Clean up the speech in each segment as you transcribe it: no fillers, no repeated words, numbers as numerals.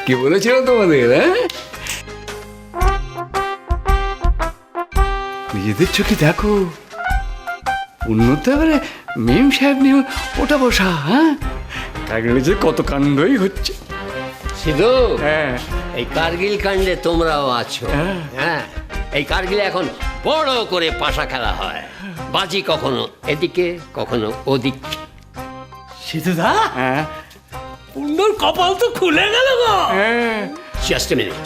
কি বলেছিল তোমাদের? হ্যাঁ, নিজেদের চোখে দেখো, উন্নত এবারে মেম সাহেব নিয়ে ওটা বসা। হ্যাঁ, কারগিলে কত কাণ্ডই হচ্ছে। সিধু, হ্যাঁ, এই কার্গিল কাণ্ডে তোমরাও আছো। হ্যাঁ, এই কার্গিলে এখন বড় করে পাশা খেলা হয়। বাজি কখনো এদিকে কখনো ওদিকে। সিধুদা, হ্যাঁ, পুন্ডর কপাল তো খুলে গেল গো। হ্যাঁ। Just a minute.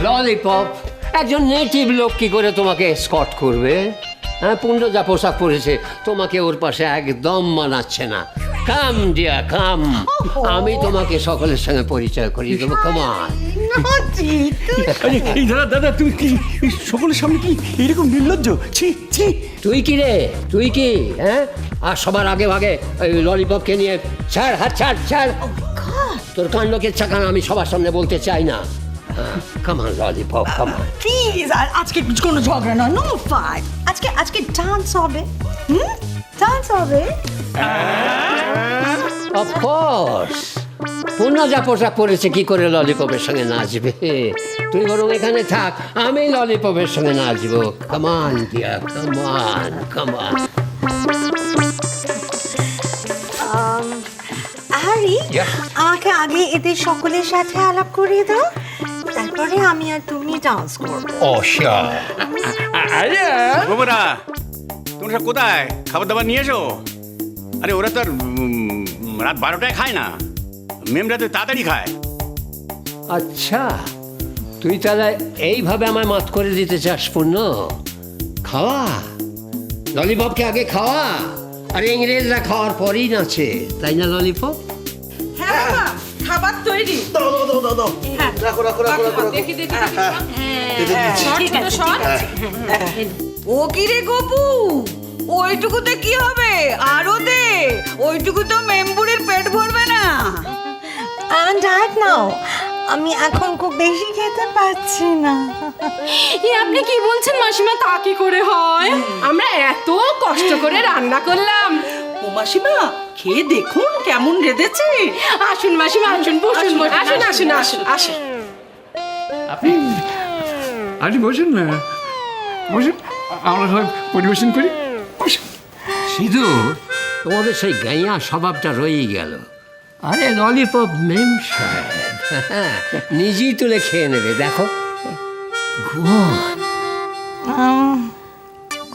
ললিপপ, একজন নেটিভ লোক কি করে তোমাকে স্কট করবে? হ্যাঁ, পুণ্ড যা পোশাক পরেছে তোমাকে ওর পাশে একদম মানাচ্ছে না। কাম ডিয়া কাম, আমি তোমাকে সকলের সঙ্গে পরিচয় করিয়ে দেবো। কামান। আরে এই দাদা দাদা, তুমি কি এই সকলের সামনে কি এরকম নির্লজ্জ? ছি ছি। তুই কি রে, তুই কি? হ্যাঁ, আর সবার আগে ভাগে ওই ললিপপকে নিয়ে ছাড়, হাত ছাড় ছাড়। তোর কাণ্ডকে চাকান আমি সবার সামনে বলতে চাই না। কামান ললিপপ, কামান। প্লিজ, আজকে কোনো ঝগড়া নয়, নো ফাইট। আজকে ডান্স হবে। ডান্স হবে। অফকোর্স, পূর্ণা যা পোশাক পরেছে কি করে ললিপপের সঙ্গে নাচবে? তুই বরং এখানে থাক, আমি ললিপপের সঙ্গে নাচবো। কামান দিয়া, কামান কামান। Harry, Yeah. আমাকে আগে এদের সকলের সাথে আলাপ করিয়ে দাও, তারপরে আমি আর তুমি ডান্স করবো। ও শিওর। বাবুরা, তোমরা সব কোথায়? খাবার দাবার নিয়ে এসো। আরে ওরা তো আর রাত 12টায় খায় না, মেমরা তো তাড়াতাড়ি খায়। আচ্ছা, তুই তাহলে এইভাবে আমায় মাত করে দিতে চাস পূর্ণ? খাওয়া, ললিপপকে আগে খাওয়া, আর ইংরেজরা খাওয়ার পরেই নাচে, তাই না ললিপপ? হ্যাঁ বাবা, খাবার তৈরি। দেখি দেখি। ও কি রে গপু, ওইটুকুতে কি হবে? আরো দে, ওইটুকু তো মেম্বুরের পেট ভরবে না। আমার ডায়েট নাও, আমি এখন খুব বেশি খেতে পারছি না। আপনি কি বলছেন মাসিমা? তা কি করে হয়? আমরা এত কষ্ট করে রান্না করলাম। ও মাসিমা, খেয়ে দেখুন কেমন রেঁধেছে। আসুন মাসিমা, আসুন, বসুন, আসুন আসুন আসুন আসুন। আপনি আপনি বসুন না, বসুন, আমরা সবাই পরিবেশন করি। সিধু, তোমাদের সেই গাইয়া স্বভাবটা রয়েই গেল। আরে ললিপপ মেম সাহেব নিজেই তুলে খেয়ে নেবে, দেখো। ঘুমান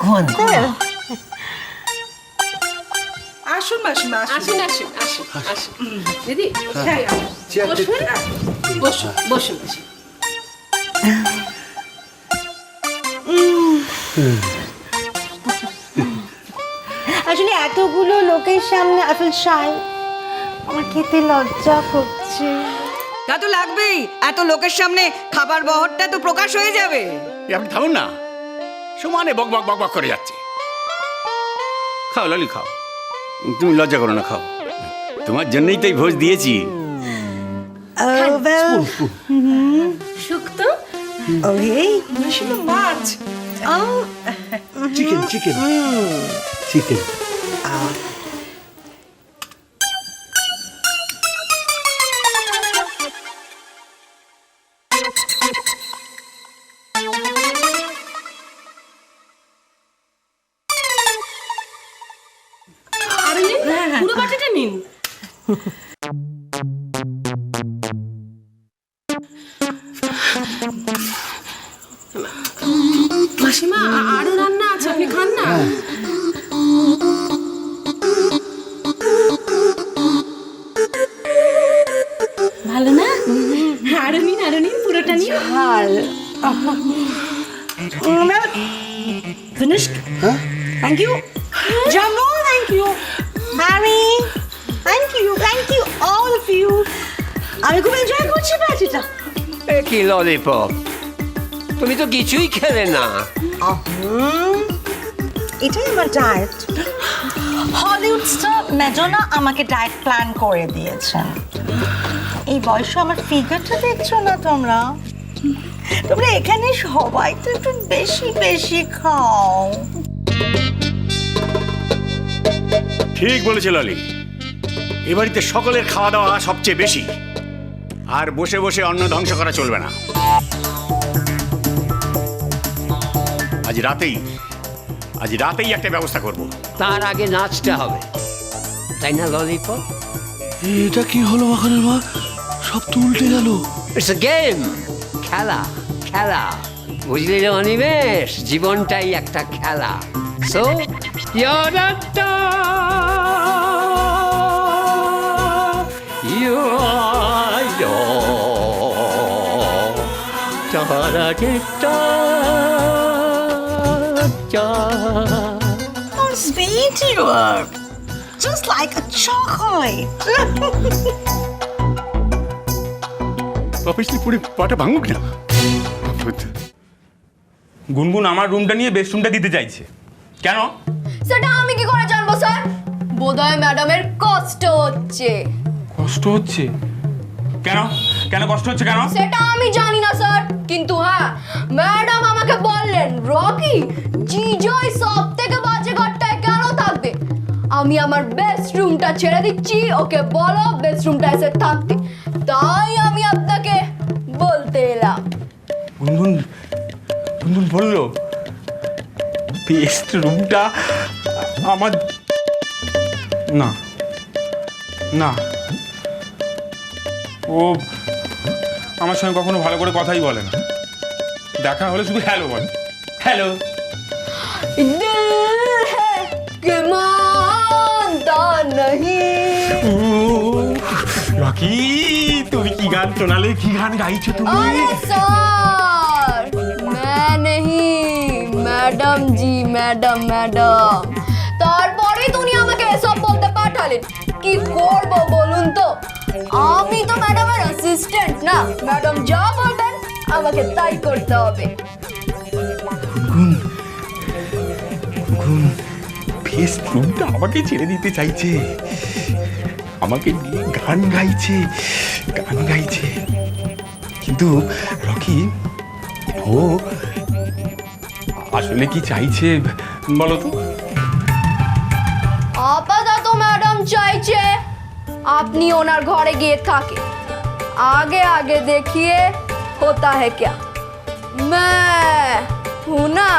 ঘুমান ঘুমান। আসুন মাসিমা, আসুন আসুন আসুন আসুন। দিদি, বসুন বসুন বসুন। আসলে এতগুলো লোকের সামনে I feel shy, আমার খেতে লজ্জা করছে। তা তো লাগবেই, এত লোকের সামনে খাবার বহরটা তো প্রকাশ হয়ে যাবে। আপনি থামুন না, সমানে বক বক বক বক করে যাচ্ছে। খাও ললি, খাও, তুমি লজ্জা করো না, খাও। তোমার জন্যই তো এই ভোজ দিয়েছি। শুক্তো, Okay. মাসিমা মাছ। Chicken chicken chicken. আরে নিন, পুরো বাটিটা নিন। মাসিমা, আরো রান্না আছে, আপনি খান না। ভালো না? আরো নিন, পুরোটা নিন। Hal. Finished? Huh? Thank you. Jammu, thank you. Harry, thank you, all of you. আমি খুব এনজয় করছি পার্টিটা। কি ললিপপ, তুমি তো কিছুই খেলে না। এটাই আমার ডায়েট। হলিউড স্টার ম্যাডোনা আমাকে ডায়েট প্ল্যান করে দিয়েছেন। এই বয়সে আমার ফিগারটা দেখছো না তোমরা? তোমরা এখানে সবাই তো একটু বেশি বেশি খাও। ঠিক বলেছে ললি, এ বাড়িতে সকলের খাওয়া দাওয়া সবচেয়ে বেশি, আর বসে বসে অন্ন ধ্বংস করা চলবে না। আজ রাতেই একটা ব্যবস্থা করব। তার আগে নাচতে হবে, তাই না ললিপপ? এটা কি হলো মাখনের মা? সব তো উল্টে গেল। ইটস এ গেম, খেলা খেলা, বুঝলি রে অনিমেষ? জীবনটাই একটা খেলা। So How sweet you are. Just like a chocolate. অফিসলি পুরো পাটা ভাঙুক না। গুনগুন আমার রুমটা নিয়ে বেডরুমটা দিতে চাইছে, কেন? সেটা আমি কি করে জানবো স্যার? বোধহয় ম্যাডামের কষ্ট হচ্ছে। কষ্ট হচ্ছে? কেন কেন কষ্ট হচ্ছে কেন? সেটা আমি জানি না স্যার, কিন্তু হ্যাঁ ম্যাডাম আমাকে বললেন, রকি জিজয় সব থেকে বাজে ঘরটায় কেন থাকবে? আমি আমার বেস্ট রুমটা ছেড়ে দিচ্ছি, ওকে বলো বেস্ট রুমটা এসে থাকতে। তাই আমি আপনাকে বলতে এলাম। গুনগুন গুনগুন বললো বেস্ট রুমটা আমার, না না, ও আমার সঙ্গে কখনো ভালো করে কথাই বলে না। দেখা হলে শুধু হ্যালো বলে, হ্যালো। दिल है कि मानता नहीं। রকি, তুমি কি গান শোনালে? কি গান গাইছো তুমি? अरे सर मैं नहीं, ম্যাডাম জি, ম্যাডাম ম্যাডাম। তারপরেই তুমি আমাকে এসব বলতে পাঠালেন, কি করব বলুন তো? আমি তো ম্যাডামের অ্যাসিস্ট্যান্ট না, ম্যাডাম যা বলবেন আমাকে তাই করতে হবে। বেস্ট রুমটা আমাকে ছেড়ে দিতে চাইছে, আমাকে নিয়ে গান গাইছে। কিন্তু রকি, ও আসলে কি চাইছে বলো তো? আপাতত ম্যাডাম চাইছে আপনি ওনার ঘরে গিয়ে থাকে, आगे आगे देखिए होता है क्या। मैं हूं ना।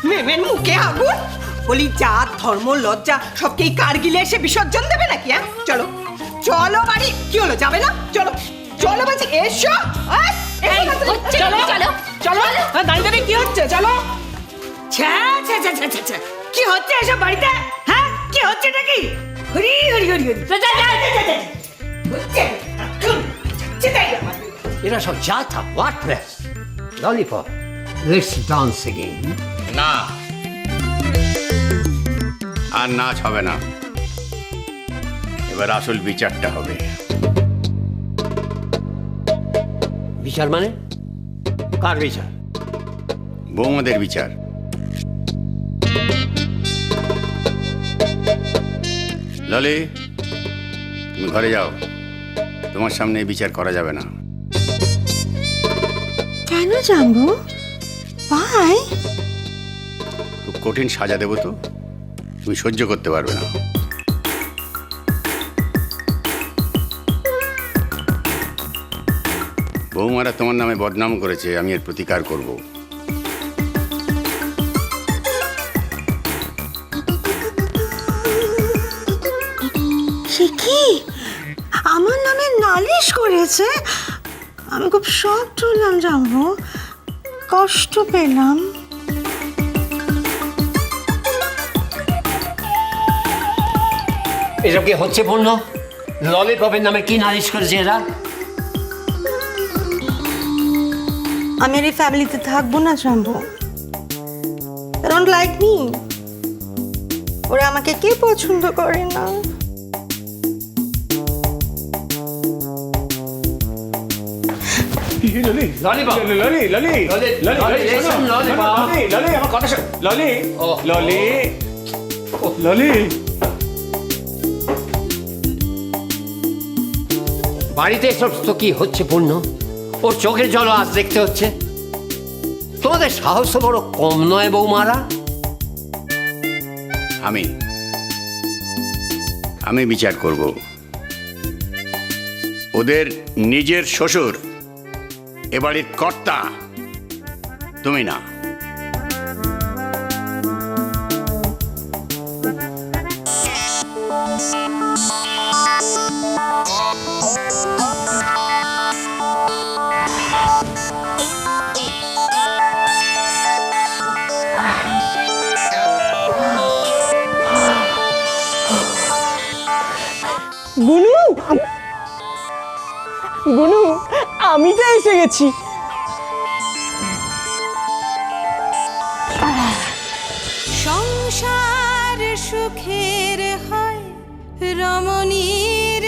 মেমের মুখে আগুন, বলি জাত ধর্ম লজ্জা সবকে এই কারগিলে এসে বিসর্জন দেবে নাকি? হ্যাঁ চলো চলো বাড়ি। কি হলো, যাবে না? চলো চলো বলছি, এসো। চলো চলো চলো, দাঁড়িয়ে দাঁড়িয়ে কি হচ্ছে? চলো। কি হচ্ছে এসব বাড়িতে? হ্যাঁ কি হচ্ছে নাকি? হরি হরি হরি হরি এরা সব যাতা, Wattles. Lollipop, let's dance again. না, আর নাচ হবে না, এবার আসল বিচারটা হবে। বিচার মানে? কার বিচার? বৌমাদের বিচার। ললি, তুমি ঘরে যাও, তোমার সামনে এই বিচার করা যাবে না। কেন জানবো? ভাই খুব কঠিন সাজা দেবো তো, তুমি সহ্য করতে পারবে না। বৌমারা তোমার নামে বদনাম করেছে, আমি এর প্রতিকার করব। সে কি আমার নামে নালিশ করেছে? আমি খুব শক হলাম জানবো, কষ্ট পেলাম। এসব কি হচ্ছে পূর্ণ? ললিপপের নামে কি নালিশ করেছে এরা? আমি আর এই ফ্যামিলিতে থাকবো না জানবো। Don't like me? ওরা আমাকে কে পছন্দ করে না? ললি ললিপপ। ললি ললি ললি, ললি ললি, ললি শোনো, এসব ললিপপ। ললি ললি আমার কথা শোন ললি ও। ললি ললি বাড়িতে এসব তো কি হচ্ছে পূর্ণ? ওর চোখের জল আজ দেখতে হচ্ছে। তোমাদের সাহস তো বড় কম নয় বৌমারা। আমি বিচার করব। ওদের নিজের শ্বশুর, এ বাড়ির কর্তা তুমি না। গুনু গুনু আমি তো এসে গেছি। সংসার সুখের হয় রমণীর